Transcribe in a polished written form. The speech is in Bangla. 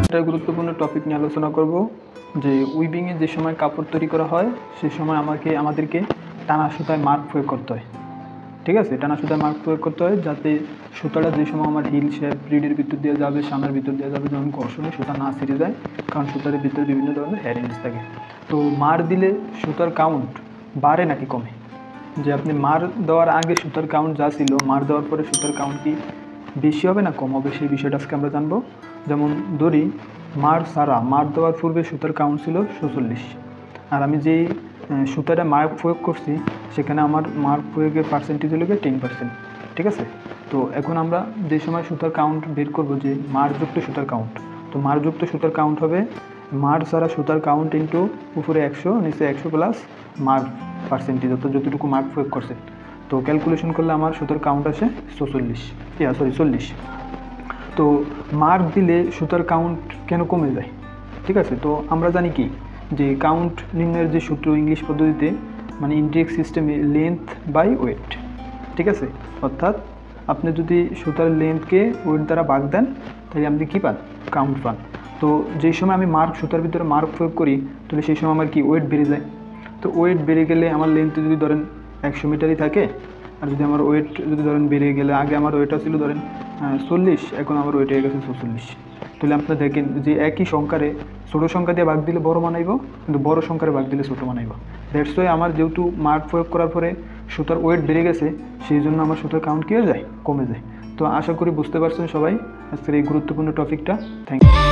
একটা গুরুত্বপূর্ণ টপিক নিয়ে আলোচনা করব যে উইভিংয়ে যে সময় কাপড় তৈরি করা হয় সে সময় আমাদেরকে টানা সুতায় মার্ক প্রয়োগ করতে হয়। ঠিক আছে, টানা সুতায় মার্ক প্রয়োগ করতে হয় যাতে সুতাটা যে সময় আমার হিল শেপ রিডের ভিতর দিয়ে যাবে, সামনের ভিতর দিয়ে যাবে, যেমন ঘর্ষণে সুতা না ছিঁড়ে যায়, কারণ সুতার ভিতরে বিভিন্ন ধরনের হ্যারিংস থাকে। তো মার দিলে সুতার কাউন্ট বাড়ে নাকি কমে? যে আপনি মার দেওয়ার আগে সুতার কাউন্ট যা ছিল, মার দেওয়ার পরে সুতার কাউন্ট কি বেশি হবে না কম হবে, সেই বিষয়টা আজকে আমরা জানবো। যেমন ধরি মার দেওয়ার পূর্বে সুতার কাউন্ট ছিল 46, আর আমি যেই সুতাটা মার্ক প্রয়োগ করছি সেখানে আমার মার্ক প্রয়োগের পার্সেন্টেজ হলো 10%। ঠিক আছে, তো এখন আমরা যে সময় সুতার কাউন্ট বের করবো যে মারযুক্ত সুতার কাউন্ট, তো মারযুক্ত সুতার কাউন্ট হবে মার ছাড়া সুতার কাউন্ট ইন্টু উপরে 100 নিচে 100 প্লাস মার্ক পার্সেন্টেজ, অর্থাৎ যতটুকু মার্ক প্রয়োগ করছে। তো ক্যালকুলেশন করলে আমার সুতার কাউন্ট আসে 40। তো মার্ক দিলে সুতার কাউন্ট কেন কমে যায়? ঠিক আছে, তো আমরা জানি কি যে কাউন্ট নির্ণয়ের যে সূত্র ইংলিশ পদ্ধতিতে, মানে ইন্টেক্স সিস্টেমে লেন্থ বাই ওয়েট। ঠিক আছে, অর্থাৎ আপনি যদি সুতার লেন্থকে ওয়েট দ্বারা ভাগ দেন তাহলে আপনি কী পান? কাউন্ট পান। তো যেই সময় আমি সুতার ভিতরে মার্ক প্রয়োগ করি তাহলে সেই সময় আমার কি ওয়েট বেড়ে যায়। তো ওয়েট বেড়ে গেলে আমার লেন্থ যদি ধরেন 100 মিটারই থাকে, আর যদি আমার ওয়েট যদি ধরেন বেড়ে গেলে, আগে আমার ওয়েটটা ছিল ধরেন 40, এখন আমার ওয়েট হয়ে গেছে 46, তাহলে আপনারা দেখেন যে একই সংখ্যারে ছোটো সংখ্যা দিয়ে ভাগ দিলে বড় বানাইব, কিন্তু বড় সংখ্যারে ভাগ দিলে ছোটো বানাইব। দ্যাটস ওয়াই আমার যেহেতু মার্ক প্রয়োগ করার পরে সুতার ওয়েট বেড়ে গেছে, সেই জন্য আমার সুতার কাউন্ট কী হয়ে যায়? কমে যায়। তো আশা করি বুঝতে পারছেন সবাই আজকের এই গুরুত্বপূর্ণ টপিকটা। Thank you.